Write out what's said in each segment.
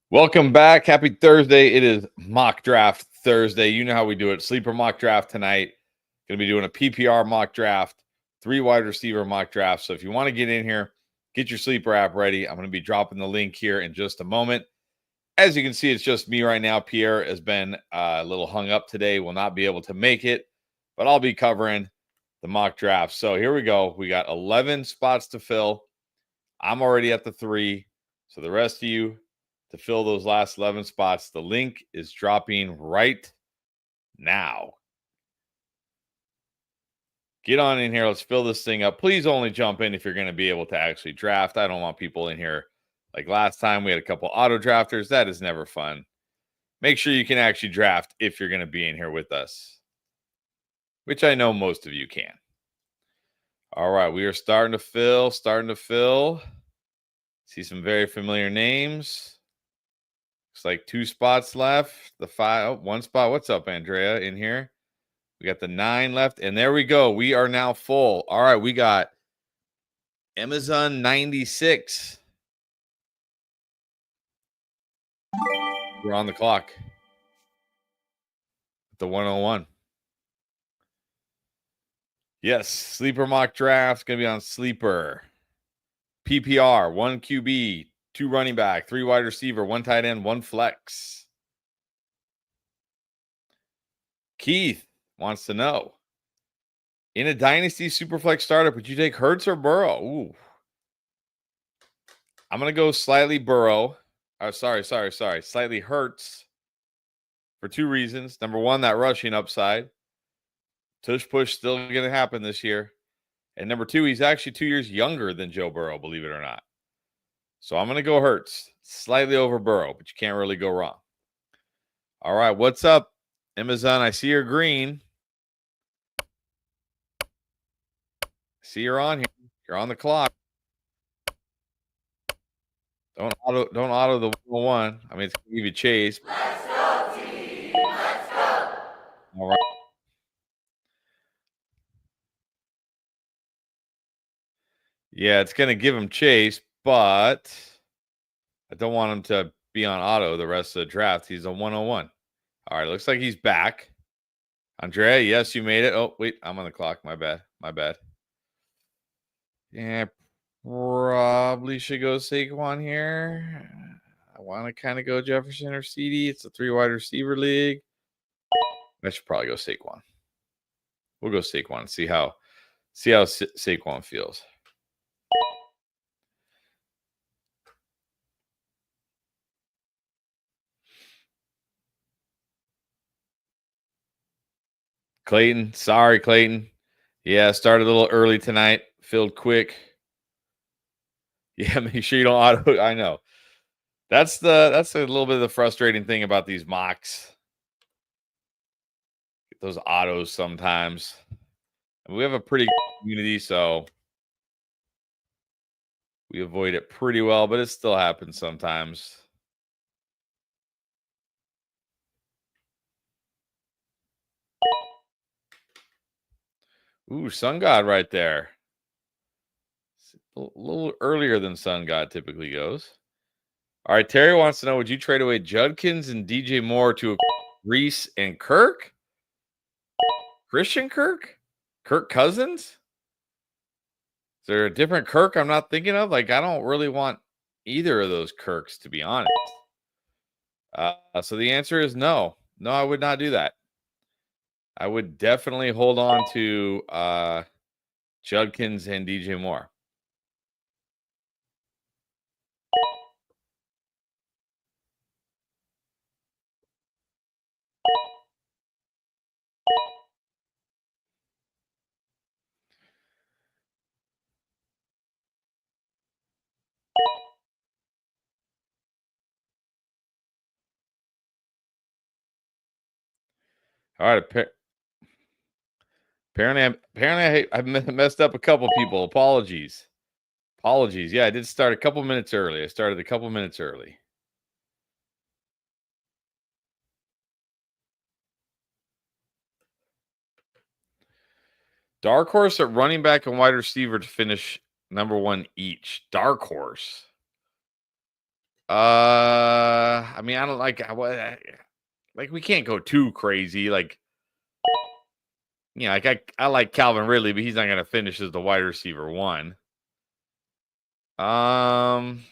Welcome back. Happy Thursday. It is mock draft Thursday. You know how we do it. Sleeper mock draft tonight. Going to be doing a PPR mock draft, 3 wide receiver mock draft. So if you want to get in here, get your sleeper app ready. I'm going to be dropping the link here in just a moment. As you can see, it's just me right now. Pierre has been a little hung up today, will not be able to make it, but I'll be covering the mock draft. So here we go. We got 11 spots to fill. I'm already at the 3. So the rest of you, to fill those last 11 spots, the link is dropping right now. Get on in here. Let's fill this thing up. Please only jump in if you're going to be able to actually draft. I don't want people in here like last time. We had a couple auto drafters. That is never fun. Make sure you can actually draft if you're going to be in here with us, which I know most of you can. All right, we are starting to fill. See some very familiar names. Looks like 2 spots left. The 5, 1 spot. What's up, Andrea, in here? We got the 9 left, and there we go. We are now full. All right, we got Amazon 96. We're on the clock. The 101. Yes, sleeper mock draft going to be on sleeper. PPR, 1 QB, 2 running back, 3 wide receiver, 1 tight end, 1 flex. Keith wants to know, in a dynasty superflex startup, would you take Hurts or Burrow? Ooh. I'm going to go slightly Burrow. Slightly Hurts for 2 reasons. Number 1, that rushing upside. Tush push still going to happen this year. And number 2, he's actually 2 years younger than Joe Burrow, believe it or not. So I'm going to go Hurts, slightly over Burrow, but you can't really go wrong. All right, what's up, Amazon? I see you're green. See you're on here. You're on the clock. Don't auto the 101. I mean, it's going to give you chase. Let's go, team. Let's go. All right. Yeah, it's going to give him chase, but I don't want him to be on auto the rest of the draft. He's a 101. All right, looks like he's back. Andrea, yes, you made it. Oh, wait, I'm on the clock. My bad. Yeah, probably should go Saquon here. I want to kind of go Jefferson or CD. It's a 3 wide receiver league. I should probably go Saquon. We'll go Saquon and see how Saquon feels. Clayton, sorry, Clayton. Yeah, started a little early tonight. Filled quick. Yeah, make sure you don't auto. I know. That's a little bit of the frustrating thing about these mocks. Get those autos sometimes. And we have a pretty good community, so we avoid it pretty well, but it still happens sometimes. Ooh, Sun God right there. A little earlier than Sun God typically goes. All right, Terry wants to know, would you trade away Judkins and DJ Moore to Reese and Kirk? Christian Kirk? Kirk Cousins? Is there a different Kirk I'm not thinking of? Like, I don't really want either of those Kirks, to be honest. So the answer is no. No, I would not do that. I would definitely hold on to Judkins and DJ Moore. All right. Apparently I messed up a couple people. Apologies. Yeah, I did start a couple minutes early. Dark horse at running back and wide receiver to finish number 1 each. Dark horse. I I mean, I don't like we can't go too crazy. Like, I like Calvin Ridley, but he's not going to finish as the wide receiver one. Um,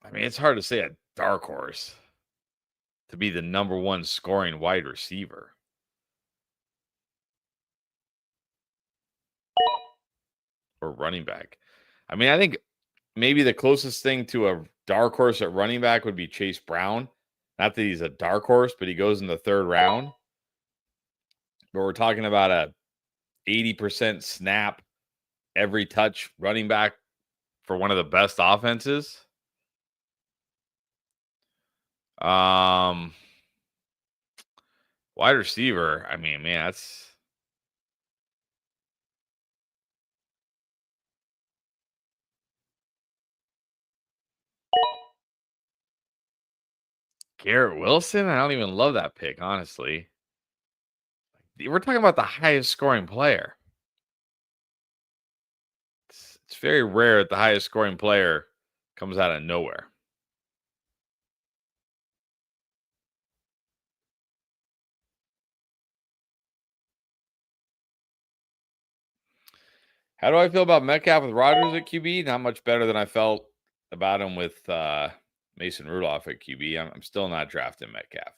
I mean, it's hard to say a dark horse to be the number one scoring wide receiver or running back. I mean, I think maybe the closest thing to a dark horse at running back would be Chase Brown. Not that he's a dark horse, but he goes in the third round. But we're talking about a 80% snap every touch running back for one of the best offenses. Um, Wide receiver. I mean, man, that's Garrett Wilson. I don't even love that pick, honestly. We're talking about the highest scoring player. It's very rare that the highest scoring player comes out of nowhere. How do I feel about Metcalf with Rodgers at QB? Not much better than I felt about him with Mason Rudolph at QB. I'm still not drafting Metcalf.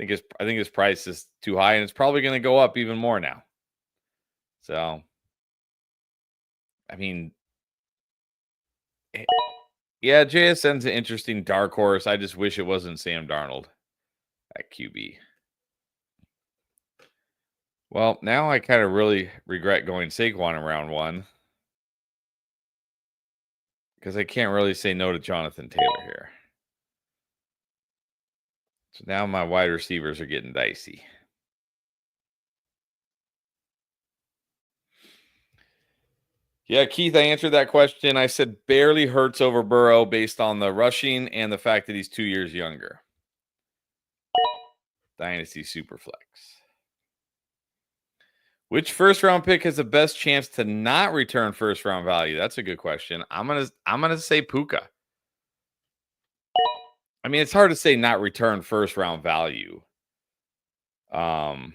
I think his price is too high, and it's probably going to go up even more now. So, I mean, yeah, JSN's an interesting dark horse. I just wish it wasn't Sam Darnold at QB. Well, now I kind of really regret going Saquon in round one because I can't really say no to Jonathan Taylor here. So now my wide receivers are getting dicey. Yeah, Keith, I answered that question. I said barely hurts over Burrow based on the rushing and the fact that he's 2 years younger. Dynasty Superflex. Which first round pick has the best chance to not return first round value? That's a good question. I'm gonna say Puka. I mean, it's hard to say not return first round value. Um,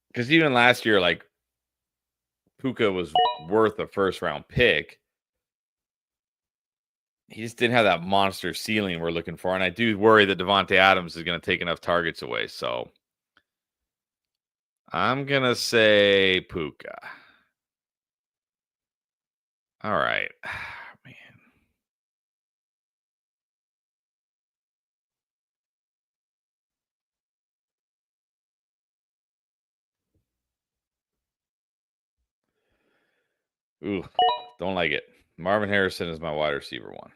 because even last year, like Puka was worth a first round pick. He just didn't have that monster ceiling we're looking for. And I do worry that Devontae Adams is going to take enough targets away. So I'm going to say Puka. All right. Man. Ooh, don't like it. Marvin Harrison is my wide receiver one.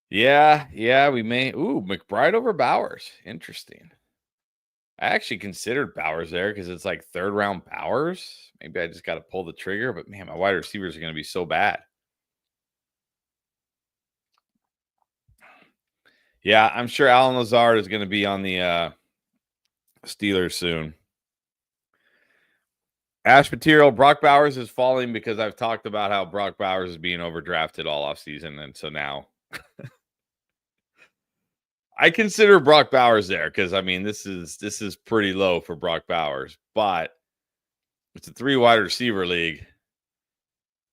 Yeah, we may. Ooh, McBride over Bowers. Interesting. I actually considered Bowers there because it's like third round Bowers. Maybe I just got to pull the trigger, but man, my wide receivers are going to be so bad. Yeah, I'm sure Alan Lazard is going to be on the Steelers soon. Ash Material, Brock Bowers is falling because I've talked about how Brock Bowers is being overdrafted all offseason. And so now I consider Brock Bowers there because I mean this is pretty low for Brock Bowers, but it's a 3 wide receiver league.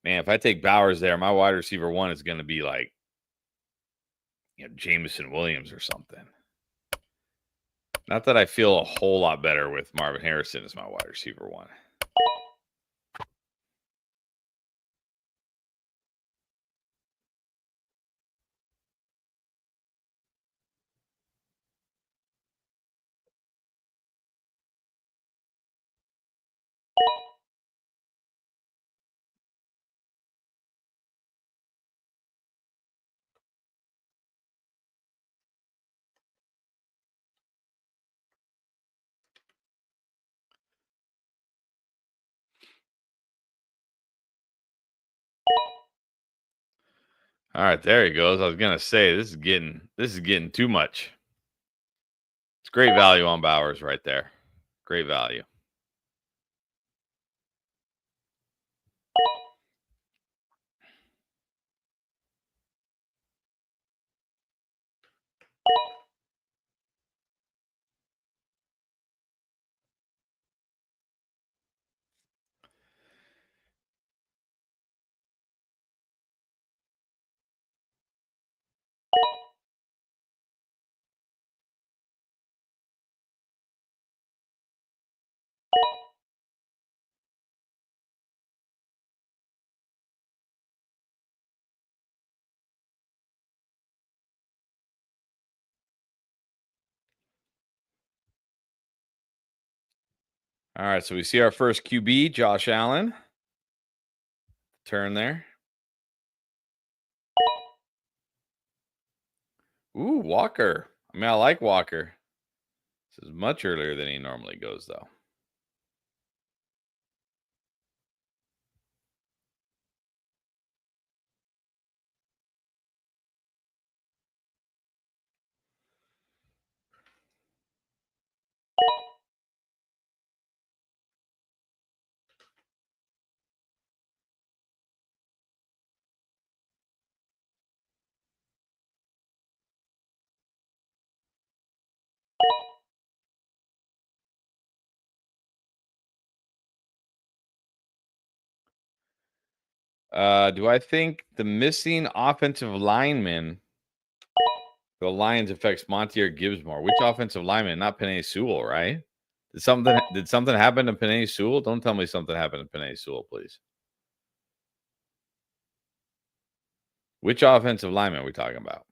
Man, if I take Bowers there, my wide receiver one is going to be like Jameson Williams or something. Not that I feel a whole lot better with Marvin Harrison as my wide receiver one. All right, there he goes. I was gonna say this is getting too much. It's great value on Bowers right there. Great value. All right, so we see our first QB, Josh Allen. Turn there. Ooh, Walker. I mean, I like Walker. This is much earlier than he normally goes, though. Do I think the missing offensive lineman, the Lions affects Monty or Gibbs more? Which offensive lineman? Not Penei Sewell, right? Did something happen to Penei Sewell? Don't tell me something happened to Penei Sewell, please. Which offensive lineman are we talking about?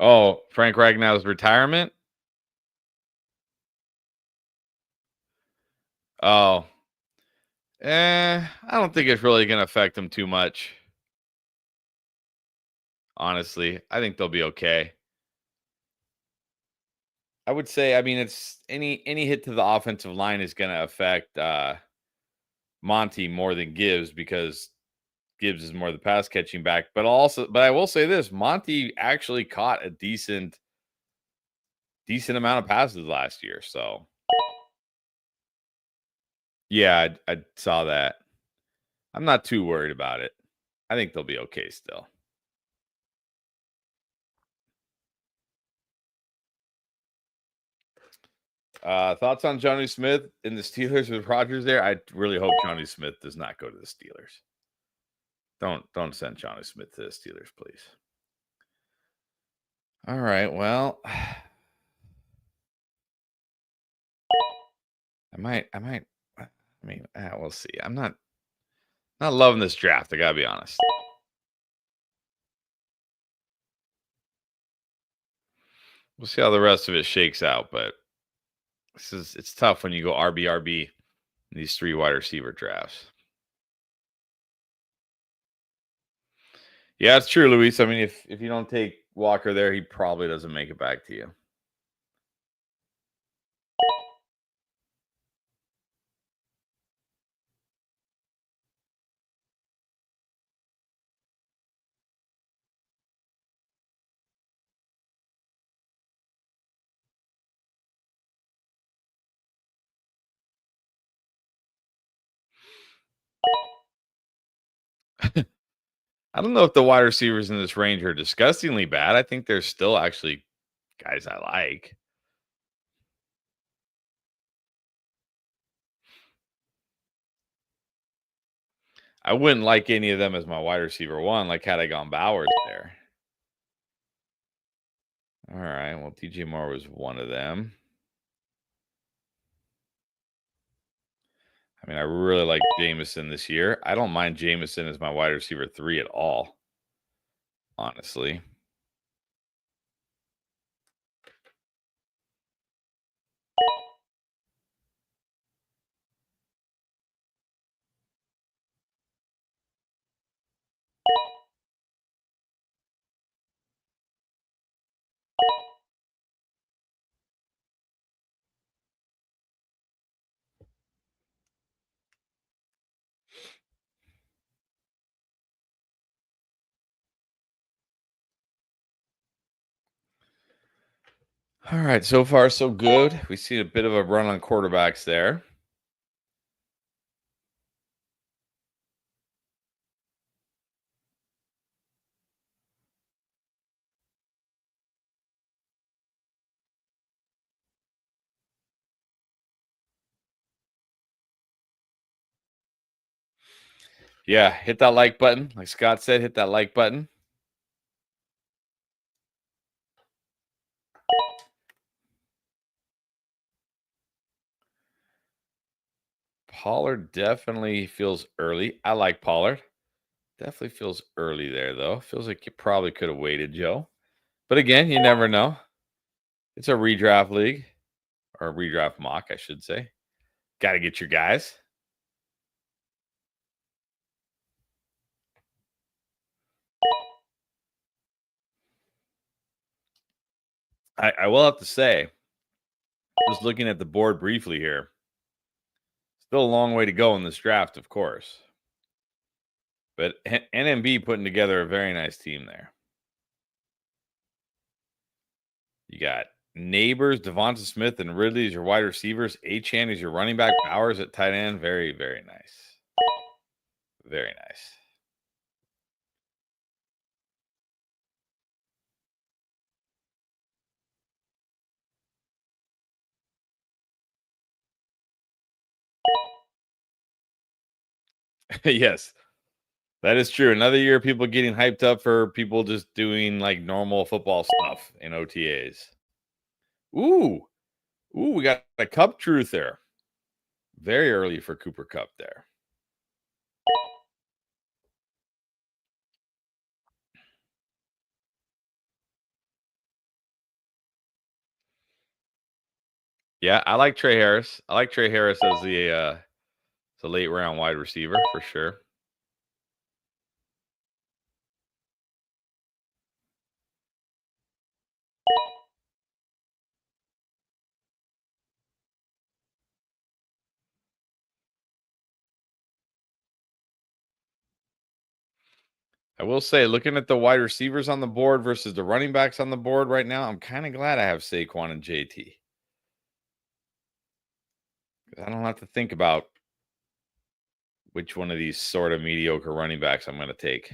Oh, Frank Ragnow's retirement? Oh, I don't think it's really going to affect them too much. Honestly, I think they'll be okay. I would say, I mean, it's any hit to the offensive line is going to affect Monty more than Gibbs because Gibbs is more the pass catching back. But I will say this: Monty actually caught a decent amount of passes last year. So yeah, I saw that. I'm not too worried about it. I think they'll be okay still. Thoughts on Johnny Smith in the Steelers with Rodgers there? I really hope Johnny Smith does not go to the Steelers. Don't send Johnny Smith to the Steelers, please. All right. Well, I mean, we'll see. I'm not loving this draft. I gotta be honest. We'll see how the rest of it shakes out, but it's tough when you go RB in these three wide receiver drafts. Yeah, it's true, Luis. I mean, if you don't take Walker there, he probably doesn't make it back to you. I don't know if the wide receivers in this range are disgustingly bad. I think there's still actually guys I like. I wouldn't like any of them as my wide receiver one, like had I gone Bowers there. All right. Well, DJ Moore was one of them. I mean, I really like Jameson this year. I don't mind Jameson as my wide receiver 3 at all, honestly. All right, so far so good. We see a bit of a run on quarterbacks there. Yeah, hit that like button. Like Scott said, hit that like button. Pollard definitely feels early. I like Pollard. Definitely feels early there, though. Feels like you probably could have waited, Joe. But again, you never know. It's a redraft league or a redraft mock, I should say. Got to get your guys. I will have to say, just looking at the board briefly here, still a long way to go in this draft, of course. But NMB putting together a very nice team there. You got Neighbors, Devonta Smith, and Ridley as your wide receivers. Achane is your running back. Bowers at tight end. Very, very nice. Very nice. Yes, that is true. Another year of people getting hyped up for people just doing like normal football stuff in OTAs. Ooh, ooh, we got a Cup truth there. Very early for Cooper Cup there. Yeah, I like Trey Harris. I like Trey Harris as the late round wide receiver for sure. I will say, looking at the wide receivers on the board versus the running backs on the board right now, I'm kind of glad I have Saquon and JT. I don't have to think about which one of these sort of mediocre running backs I'm going to take.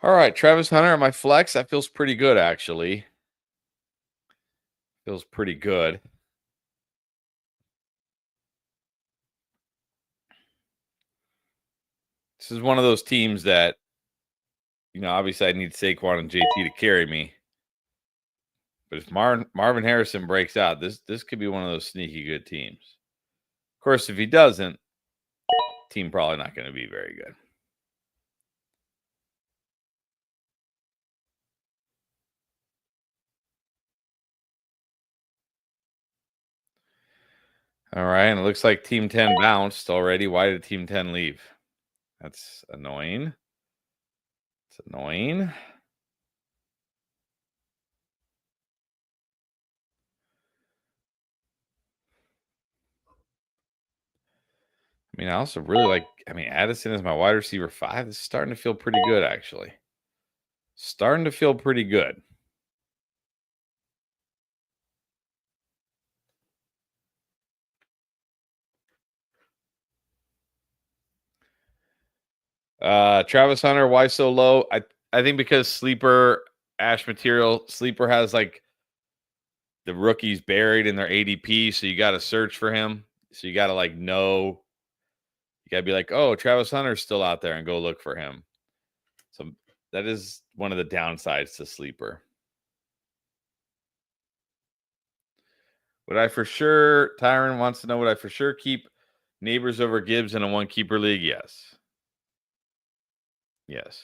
All right, Travis Hunter, my flex. That feels pretty good, actually. Feels pretty good. This is one of those teams that, obviously I need Saquon and JT to carry me. But if Marvin Harrison breaks out, this could be one of those sneaky good teams. Of course, if he doesn't, team probably not going to be very good. All right, and it looks like Team 10 bounced already. Why did Team 10 leave? That's annoying. It's annoying. I mean, I also really like, Addison is my wide receiver 5. This is starting to feel pretty good, actually. Starting to feel pretty good. Travis Hunter, why so low? I think because Sleeper Ash Material, Sleeper has like the rookies buried in their ADP, so you got to search for him. So you got to like know, you got to be like, oh, Travis Hunter's still out there and go look for him. So that is one of the downsides to Sleeper. Would I for sure, Tyron wants to know, would I for sure keep Neighbors over Gibbs in a one keeper league? Yes. Yes.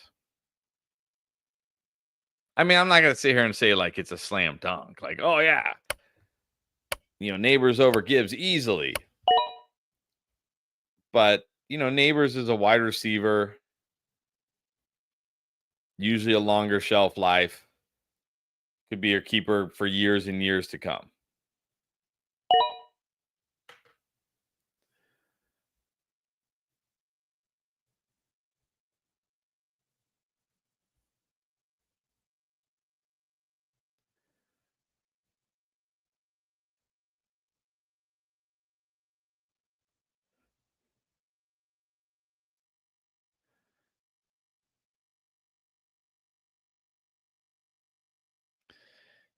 I mean, I'm not going to sit here and say like it's a slam dunk. Like, oh, yeah. Neighbors over Gibbs easily. But, Neighbors is a wide receiver. Usually a longer shelf life. Could be your keeper for years and years to come.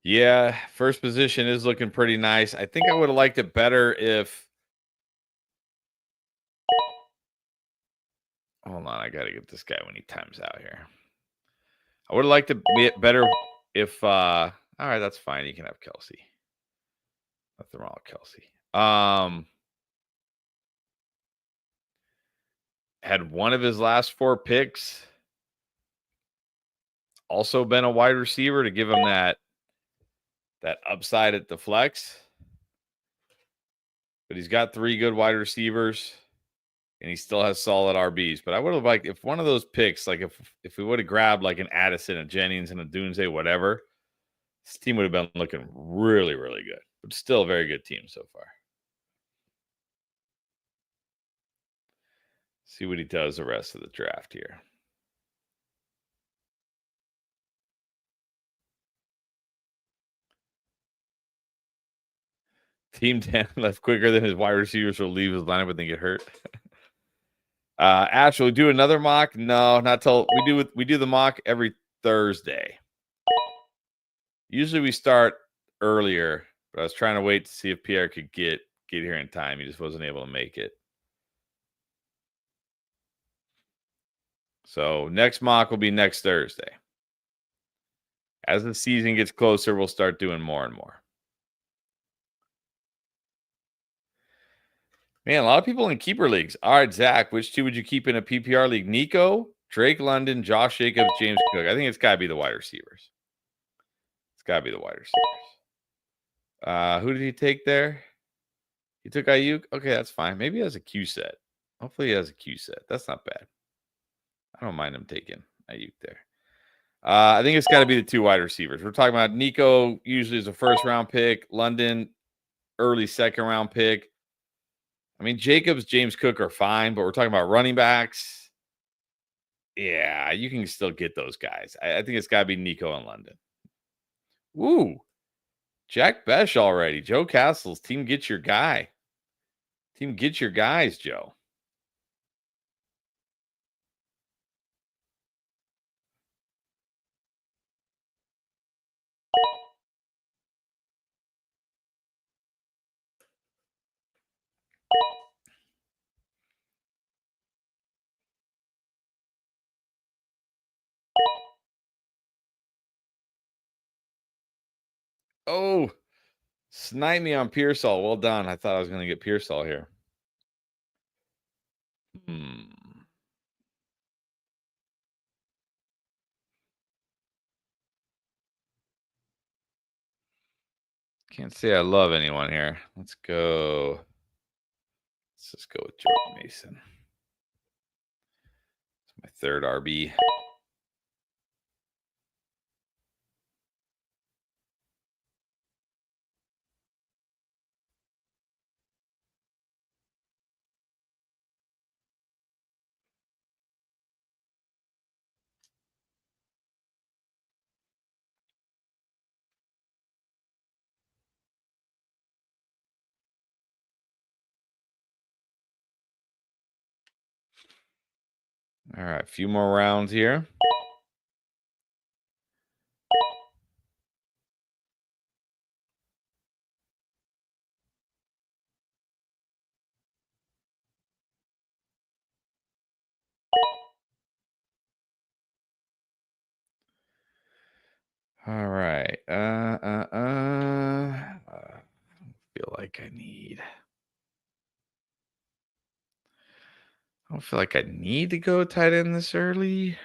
Yeah, first position is looking pretty nice. I think I would have liked it better if. Hold on, I got to get this guy when he times out here. I would have liked it better if. All right, that's fine. You can have Kelsey. Nothing wrong with Kelsey. Had one of his last 4 picks also been a wide receiver to give him that upside at the flex. But he's got 3 good wide receivers, and he still has solid RBs. But I would have liked if one of those picks, like if we would have grabbed like an Addison, a Jennings, and a Dunze, whatever, this team would have been looking really, really good. But still a very good team so far. See what he does the rest of the draft here. Team 10 left quicker than his wide receivers will leave his lineup and then get hurt. Ash, will we do another mock? No, not till we do the mock every Thursday. Usually we start earlier, but I was trying to wait to see if Pierre could get here in time. He just wasn't able to make it. So next mock will be next Thursday. As the season gets closer, we'll start doing more and more. Man, a lot of people in keeper leagues. All right, Zach, which 2 would you keep in a PPR league? Nico, Drake London, Josh Jacobs, James Cook. I think it's got to be the wide receivers. It's got to be the wide receivers. Who did he take there? He took Ayuk. Okay, that's fine. Maybe he has a Q set. Hopefully he has a Q set. That's not bad. I don't mind him taking Ayuk there. I think it's got to be the 2 wide receivers. We're talking about Nico usually is a first-round pick. London, early second-round pick. I mean, Jacobs, James Cook are fine, but we're talking about running backs. Yeah, you can still get those guys. I think it's got to be Nico and London. Woo. Jack Besh already. Joe Castles. Team, get your guy. Team, get your guys, Joe. Oh, snipe me on Pearsall. Well done. I thought I was going to get Pearsall here. Can't say I love anyone here. Let's go. Let's just go with Jordan Mason. It's my 3rd RB. All right, a few more rounds here. All right. I don't feel don't feel like I need to go tight end this early.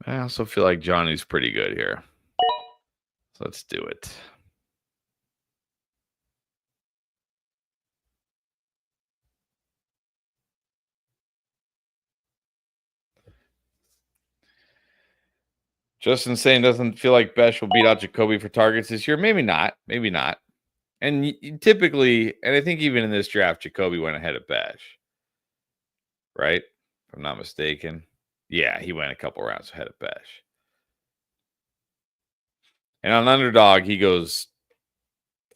I also feel like Johnny's pretty good here. So let's do it. Justin saying doesn't feel like Besh will beat out Jacoby for targets this year. Maybe not. Maybe not. And typically, and I think even in this draft, Jacoby went ahead of Besh. Right? If I'm not mistaken. Yeah, he went a couple rounds ahead of Besh. And on Underdog, he goes,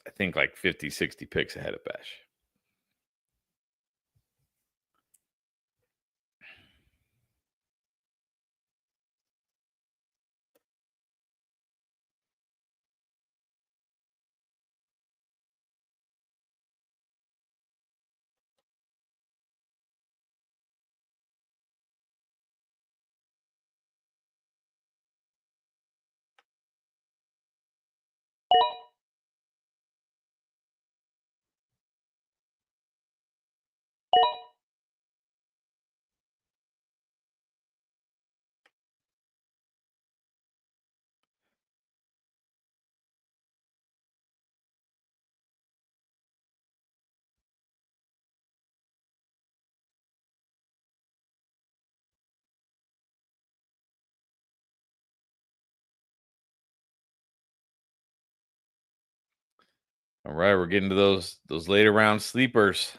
I think, like 50, 60 picks ahead of Besh. All right, we're getting to those later round sleepers.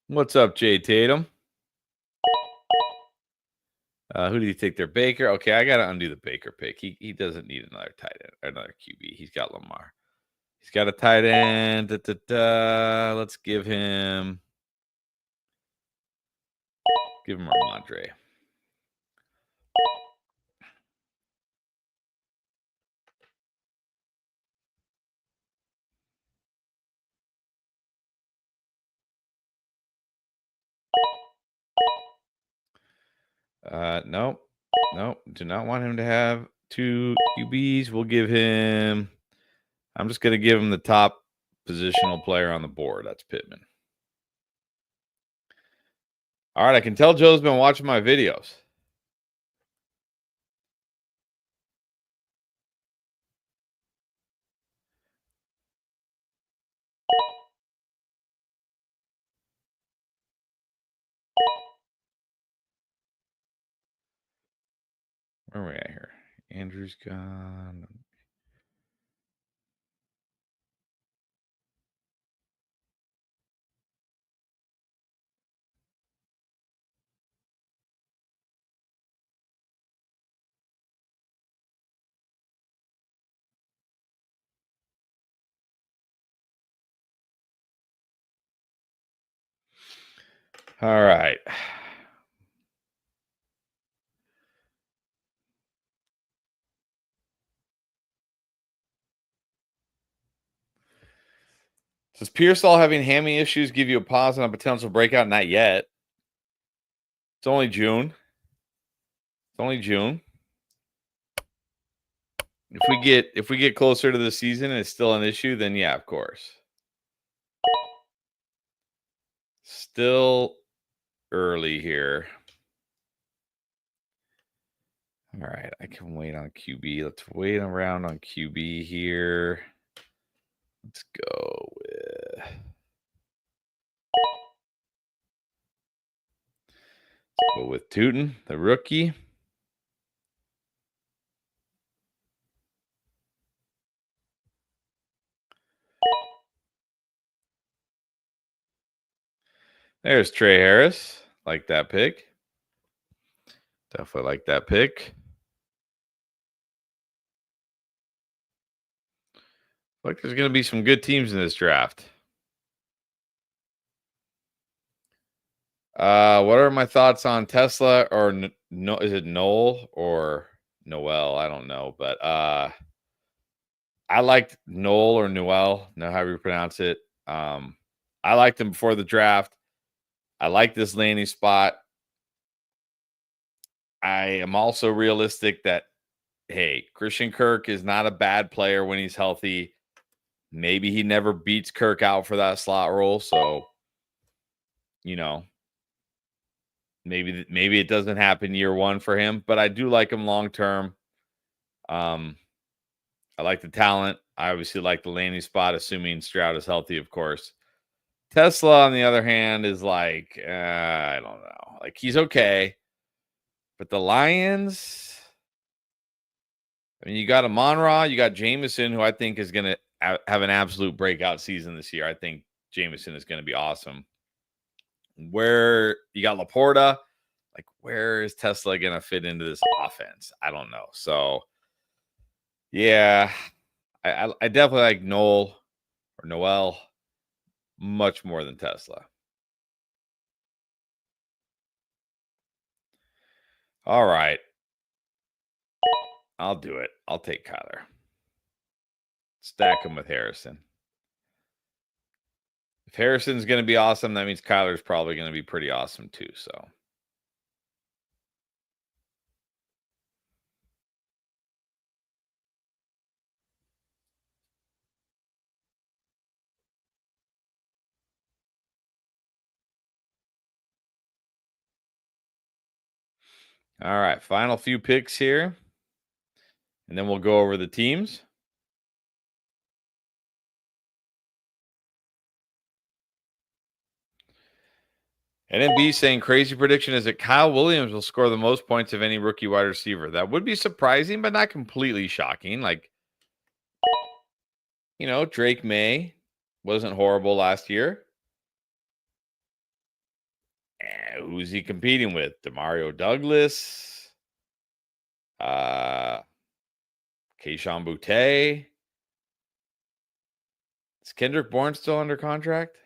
What's up, Jay Tatum? Who do you think they're Baker? Okay, I gotta undo the Baker pick. He doesn't need another tight end, another QB. He's got Lamar. He's got a tight end. Let's give him Ramondre. Nope. Do not want him to have two QBs. We'll give him. I'm just gonna give him the top positional player on the board. That's Pittman. All right, I can tell Joe's been watching my videos. Where are we at here? Andrew's gone. All right. Does Pearsall having hammy issues give you a pause on a potential breakout? Not yet. It's only June. If we get closer to the season and it's still an issue, then yeah, of course. Still early here. All right, I can wait on QB. Let's wait around on QB here. Let's go with Tootin, the rookie. There's Trey Harris. Like that pick. Definitely like that pick. Like there's going to be some good teams in this draft. What are my thoughts on Tesla or no? Is it Noel or Noel? I don't know, but I liked Noel or Noel. Know how you pronounce it. I liked him before the draft. I like this landing spot. I am also realistic that, hey, Christian Kirk is not a bad player when he's healthy. Maybe he never beats Kirk out for that slot role. So, you know, maybe it doesn't happen year one for him, but I do like him long term. Um, I like the talent. I obviously like the landing spot, assuming Stroud is healthy, of course. Tesla, on the other hand, is like, I don't know. Like, he's okay. But the Lions, I mean, you got Amon-Ra, you got Jameson, who I think is going to have an absolute breakout season this year. I think Jameson is going to be awesome. Where you got Laporta, like, where is Tesla going to fit into this offense? I don't know. So, yeah, I definitely like Noel much more than Tesla. All right. I'll do it. I'll take Kyler. Stack him with Harrison. If Harrison's going to be awesome, that means Kyler's probably going to be pretty awesome too. So, all right. Final few picks here. And then we'll go over the teams. NMB saying crazy prediction is that Kyle Williams will score the most points of any rookie wide receiver. That would be surprising, but not completely shocking. Like, Drake May wasn't horrible last year. Who's he competing with? Demario Douglas, Kayshon Boutte. Is Kendrick Bourne still under contract?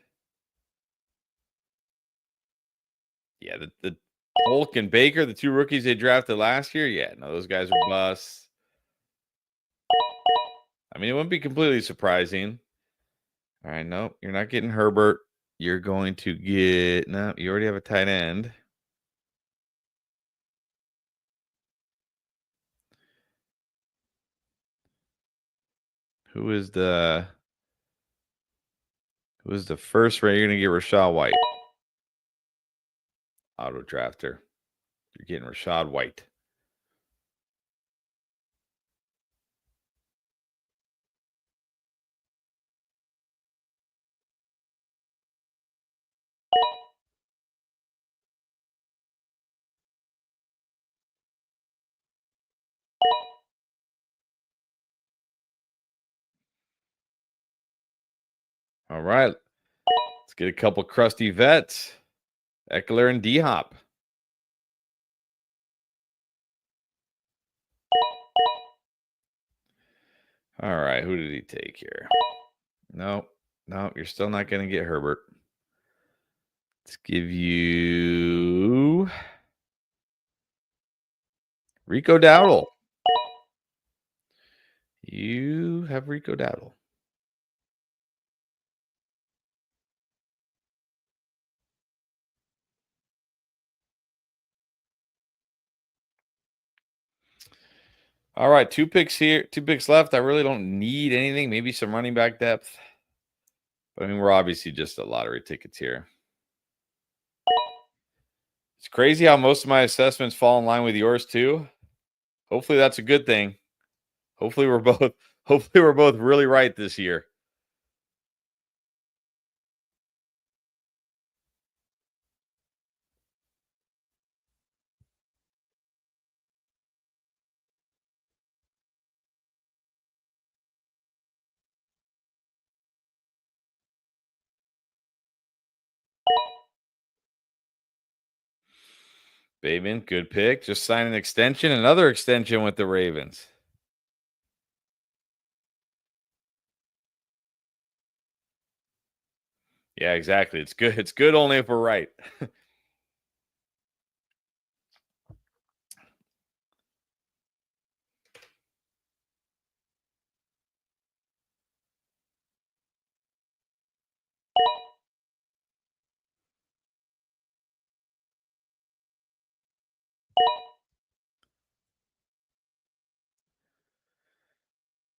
Yeah, the Hulk and Baker, the two rookies they drafted last year. Yeah, no, those guys are busts. I mean, it wouldn't be completely surprising. All right, nope, you're not getting Herbert. You're going to get no. You already have a tight end. Who is the first round? You're going to get Rachaad White. Auto drafter. You're getting Rachaad White. All right. Let's get a couple crusty vets. Eckler and D-Hop. All right. Who did he take here? No, you're still not going to get Herbert. Let's give you Rico Dowdle. You have Rico Dowdle. All right, 2 picks here, 2 picks left. I really don't need anything. Maybe some running back depth. But I mean, we're obviously just at lottery tickets here. It's crazy how most of my assessments fall in line with yours too. Hopefully that's a good thing. Hopefully we're both really right this year. Bateman, good pick. Just signed an extension, another extension with the Ravens. Yeah, exactly. It's good. It's good only if we're right.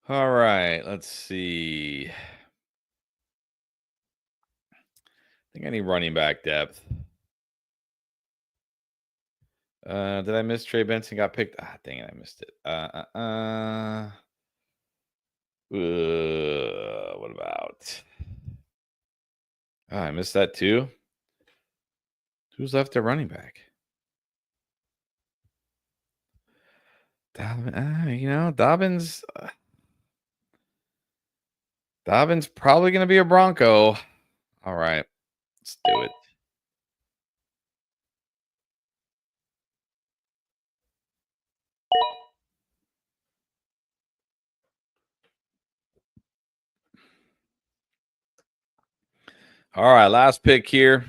All right, let's see. I think I need running back depth. Did I miss Trey Benson got picked? Ah, dang it, I missed it. What about? I missed that too. Who's left at running back? Dobbins. Dobbins probably going to be a Bronco. All right, let's do it. All right, last pick here.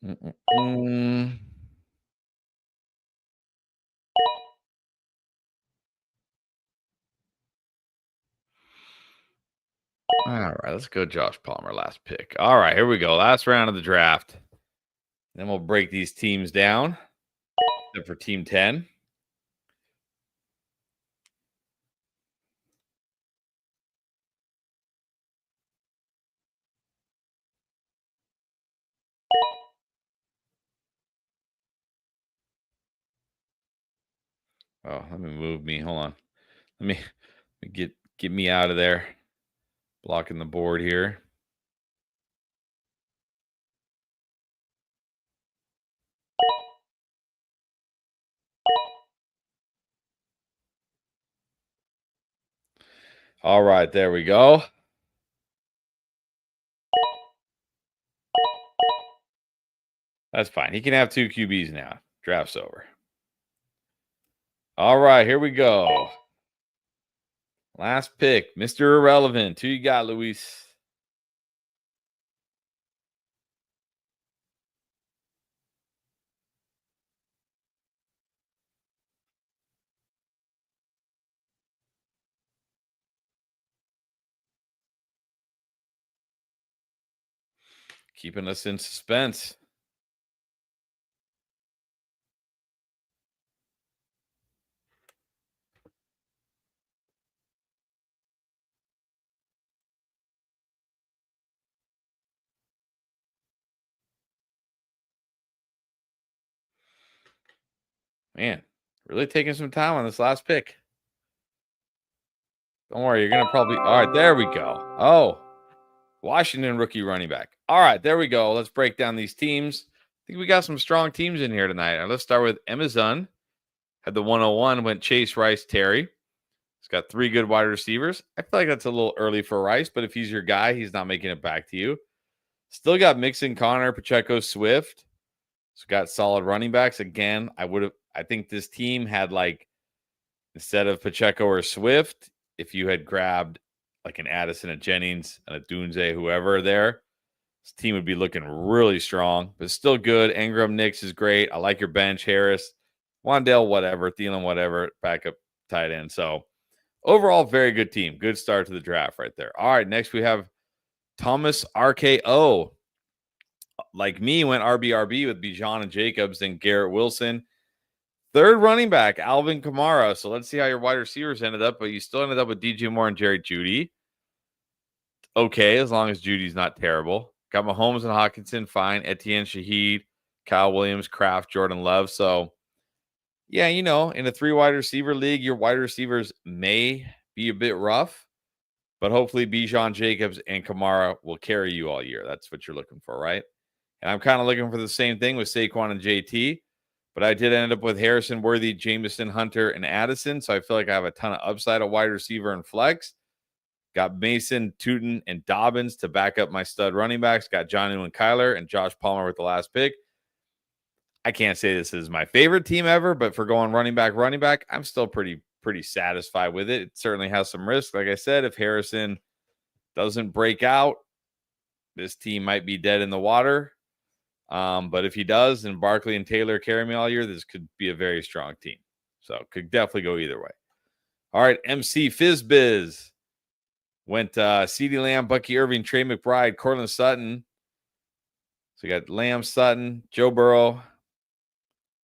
Mm-mm-mm. All right, let's go Josh Palmer, last pick. All right, here we go. Last round of the draft. Then we'll break these teams down. Except for team 10. Oh, let me move me. Hold on. Let me get me out of there. Blocking the board here. All right, there we go. That's fine. He can have 2 QBs now. Draft's over. All right, here we go. Last pick, Mr. Irrelevant. Who you got, Luis? Keeping us in suspense. Man, really taking some time on this last pick. Don't worry, you're going to probably. All right, there we go. Oh, Washington rookie running back. All right, there we go. Let's break down these teams. I think we got some strong teams in here tonight. Right, let's start with Amazon. Had the 101, went Chase, Rice, Terry. He's got 3 good wide receivers. I feel like that's a little early for Rice, but if he's your guy, he's not making it back to you. Still got Mixon, Connor, Pacheco, Swift. So got solid running backs. Again, I think this team had, like, instead of Pacheco or Swift, if you had grabbed like an Addison, a Jennings, and a Dunze, whoever there, this team would be looking really strong, but still good. Ingram, Nix is great. I like your bench. Harris, Wandale, whatever. Thielen, whatever. Backup tight end. So overall, very good team. Good start to the draft right there. All right, next we have Thomas RKO. Like me, went RBRB with Bijan and Jacobs, then Garrett Wilson. 3rd running back, Alvin Kamara. So let's see how your wide receivers ended up, but you still ended up with DJ Moore and Jerry Jeudy. Okay, as long as Judy's not terrible. Got Mahomes and Hawkinson, fine. Etienne, Shaheed, Kyle Williams, Kraft, Jordan Love. So, yeah, in a 3 wide receiver league, your wide receivers may be a bit rough, but hopefully Bijan, Jacobs, and Kamara will carry you all year. That's what you're looking for, right? And I'm kind of looking for the same thing with Saquon and JT. But I did end up with Harrison, Worthy, Jameson, Hunter, and Addison. So I feel like I have a ton of upside at wide receiver and flex. Got Mason, Tootin, and Dobbins to back up my stud running backs. Got Jonnu and Kyler and Josh Palmer with the last pick. I can't say this is my favorite team ever, but for going running back, I'm still pretty satisfied with it. It certainly has some risk. Like I said, if Harrison doesn't break out, this team might be dead in the water. But if he does, and Barkley and Taylor carry me all year, this could be a very strong team. So could definitely go either way. All right, MC Fizbiz went CeeDee Lamb, Bucky Irving, Trey McBride, Cortland Sutton. So you got Lamb, Sutton, Joe Burrow,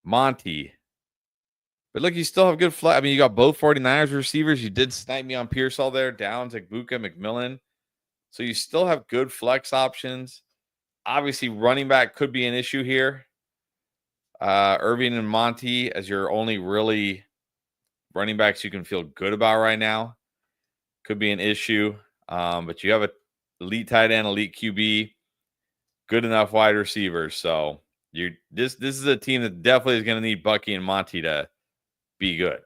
Monty. But look, you still have good flex. I mean, you got both 49ers receivers. You did snipe me on Pearsall there, Downs, Buka, McMillan. So you still have good flex options. Obviously, running back could be an issue here. Irving and Monty as your only really running backs you can feel good about right now. Could be an issue. But you have an elite tight end, elite QB, good enough wide receivers. So this is a team that definitely is going to need Bucky and Monty to be good.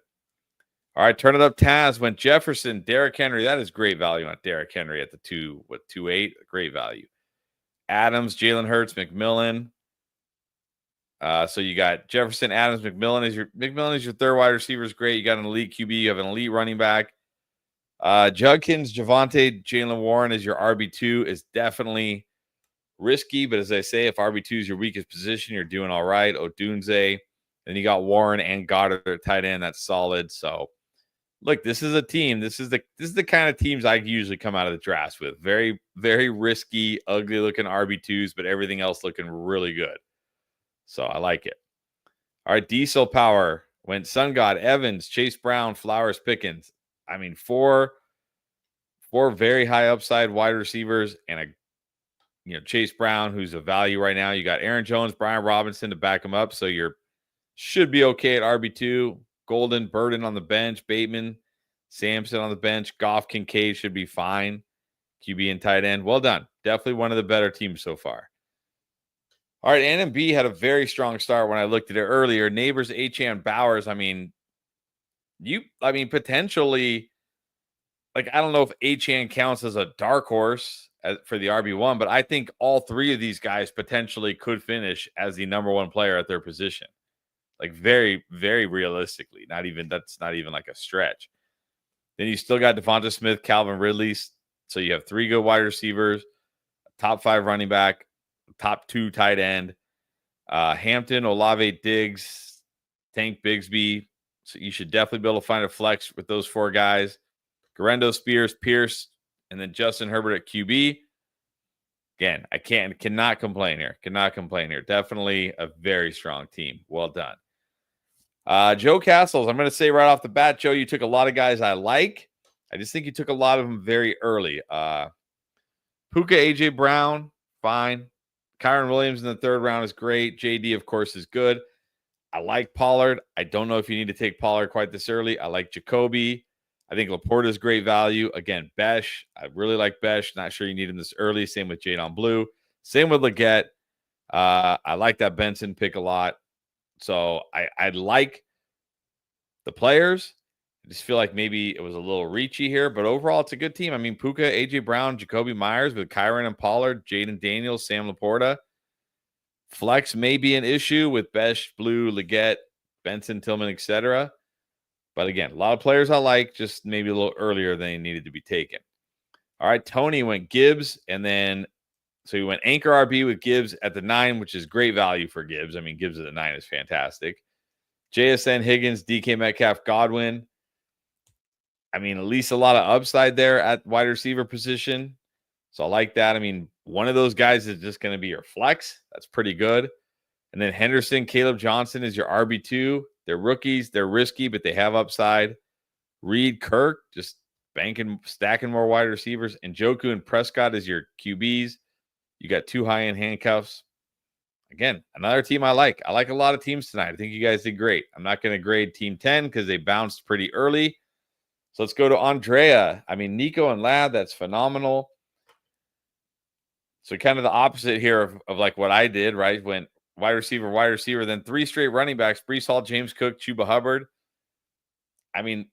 All right, turn it up. Taz went Jefferson, Derrick Henry. That is great value on Derrick Henry at the 2.8. Great value. Adams, Jalen Hurts, McMillan. So you got Jefferson, Adams, McMillan is your third wide receiver. Is great. You got an elite QB. You have an elite running back. Judkins, Javonte, Jalen Warren is your RB2 is definitely risky. But as I say, if RB2 is your weakest position, you're doing all right. Odunze. Then you got Warren and Goddard at tight end. That's solid. So look, this is a team. This is the kind of teams I usually come out of the drafts with. Very, very risky, ugly looking RB2s, but everything else looking really good. So I like it. All right, Diesel Power went Sun God, Evans, Chase Brown, Flowers, Pickens. I mean, four very high upside wide receivers and Chase Brown, who's a value right now. You got Aaron Jones, Brian Robinson to back him up. So should be okay at RB2. Golden, Burden on the bench, Bateman, Sampson on the bench, Goff, Kincaid should be fine. QB and tight end. Well done. Definitely one of the better teams so far. All right, NMB had a very strong start when I looked at it earlier. Neighbors, Achane, Bowers. I mean, potentially, like, I don't know if Achane counts as a dark horse for the RB1, but I think all three of these guys potentially could finish as the number one player at their position. Like very, very realistically, that's not even like a stretch. Then you still got Devonta Smith, Calvin Ridley. So you have three good wide receivers, top 5 running back, top 2 tight end, Hampton, Olave, Diggs, Tank Bigsby. So you should definitely be able to find a flex with those 4 guys. Garendo, Spears, Pierce, and then Justin Herbert at QB. Again, I cannot complain here. Definitely a very strong team. Well done. Joe Castles, I'm going to say right off the bat, Joe, you took a lot of guys I like. I just think you took a lot of them very early. Puka, AJ Brown, fine. Kyron Williams in the 3rd round is great. JD, of course, is good. I like Pollard. I don't know if you need to take Pollard quite this early. I like Jacoby. I think Laporta is great value. Again, Besh. I really like Besh. Not sure you need him this early. Same with Jadon Blue. Same with Leggett. I like that Benson pick a lot. So I like the players. I just feel like maybe it was a little reachy here, but overall it's a good team. I mean, Puka, AJ Brown, Jacoby Myers with Kyron and Pollard, Jaden Daniels, Sam Laporta. Flex may be an issue with Besh, Blue, Leggett, Benson, Tillman, etc. But again, a lot of players I like, just maybe a little earlier than they needed to be taken. All right, Tony went Gibbs, and then so he went anchor RB with Gibbs at the 9, which is great value for Gibbs. I mean, Gibbs at the 9 is fantastic. JSN, Higgins, DK Metcalf, Godwin. I mean, at least a lot of upside there at wide receiver position. So I like that. I mean, one of those guys is just going to be your flex. That's pretty good. And then Henderson, Caleb Johnson is your RB2. They're rookies. They're risky, but they have upside. Reed, Kirk, just stacking more wide receivers. And Njoku and Prescott is your QBs. You got 2 high-end handcuffs. Again, another team I like. I like a lot of teams tonight. I think you guys did great. I'm not going to grade Team 10 because they bounced pretty early. So let's go to Andrea. I mean, Nico and Ladd, that's phenomenal. So kind of the opposite here of like what I did, right? Went wide receiver, then 3 straight running backs, Breece Hall, James Cook, Chuba Hubbard. I mean,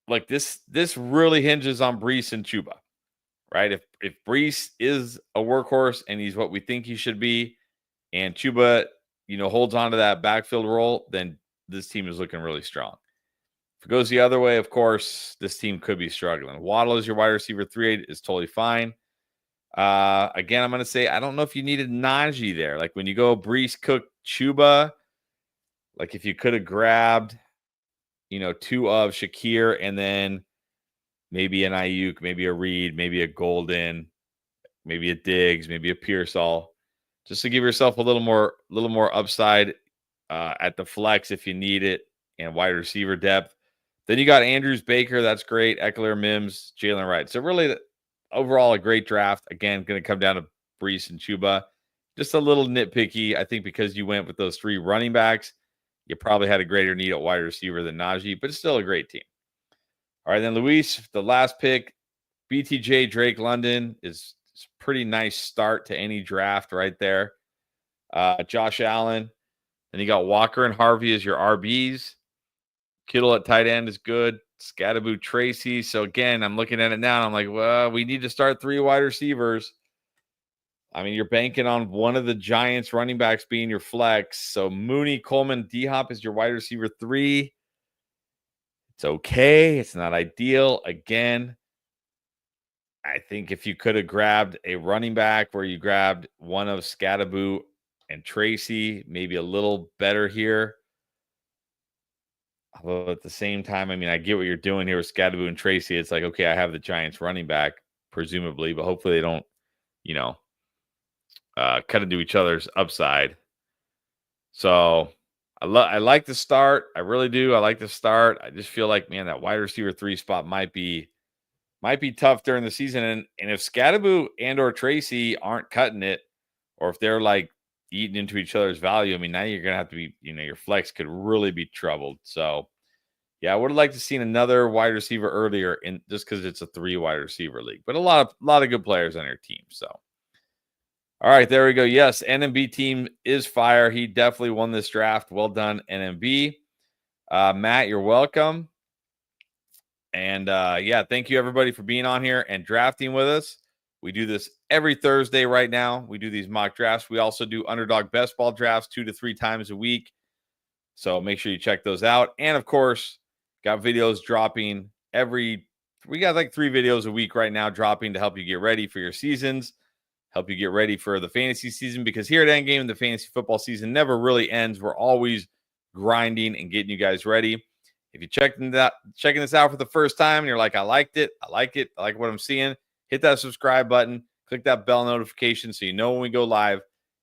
like this really hinges on Breece and Chuba, right? If Breece is a workhorse and he's what we think he should be, and Chuba, holds on to that backfield role, then this team is looking really strong. If it goes the other way, of course, this team could be struggling. Waddle is your wide receiver 3 is totally fine. Again, I'm going to say I don't know if you needed Najee there. Like when you go Breece, Cook, Chuba, like if you could have grabbed, 2 of Shakir and then maybe an Ayuk, maybe a Reed, maybe a Golden, maybe a Diggs, maybe a Pearsall, just to give yourself a little more upside at the flex if you need it, and wide receiver depth. Then you got Andrews, Baker, that's great. Eckler, Mims, Jalen Wright. So really, overall, a great draft. Again, going to come down to Breece and Chuba. Just a little nitpicky, I think, because you went with those 3 running backs. You probably had a greater need at wide receiver than Najee, but it's still a great team. All right, then Luis, the last pick, BTJ, Drake London is a pretty nice start to any draft right there. Josh Allen. Then you got Walker and Harvey as your RBs. Kittle at tight end is good. Scatterboo, Tracy. So again, I'm looking at it now and I'm like, well, we need to start 3 wide receivers. I mean, you're banking on one of the Giants running backs being your flex. So Mooney, Coleman, D-Hop is your wide receiver 3. It's okay. It's not ideal. Again, I think if you could have grabbed a running back where you grabbed one of Scatterboo and Tracy, maybe a little better here. Although at the same time, I mean, I get what you're doing here with Scatterboo and Tracy. It's like, okay, I have the Giants running back, presumably, but hopefully they don't, cut into each other's upside. So I like the start. I really do. I like the start. I just feel like, man, that wide receiver 3 spot might be tough during the season. And if Scatterboo and or Tracy aren't cutting it, or if they're like eating into each other's value, I mean, now you're going to have to be, your flex could really be troubled. So yeah, I would have liked to seen another wide receiver earlier in just because it's a 3 wide receiver league, but a lot of good players on your team. So, all right, there we go. Yes, NMB team is fire. He definitely won this draft. Well done, NMB. Matt, you're welcome. And yeah, thank you everybody for being on here and drafting with us. We do this every Thursday right now. We do these mock drafts. We also do underdog best ball drafts 2 to 3 times a week. So make sure you check those out. And of course, got videos dropping we got like 3 videos a week right now dropping to help you get ready for your seasons, help you get ready for the fantasy season, because here at Endgame, the fantasy football season never really ends. We're always grinding and getting you guys ready. If you're checking this out for the first time and you're like, I like what I'm seeing, hit that subscribe button, click that bell notification so you know when we go live.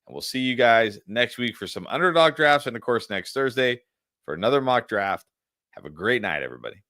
And we'll see you guys next week for some underdog drafts and, of course, next Thursday for another mock draft. Have a great night, everybody.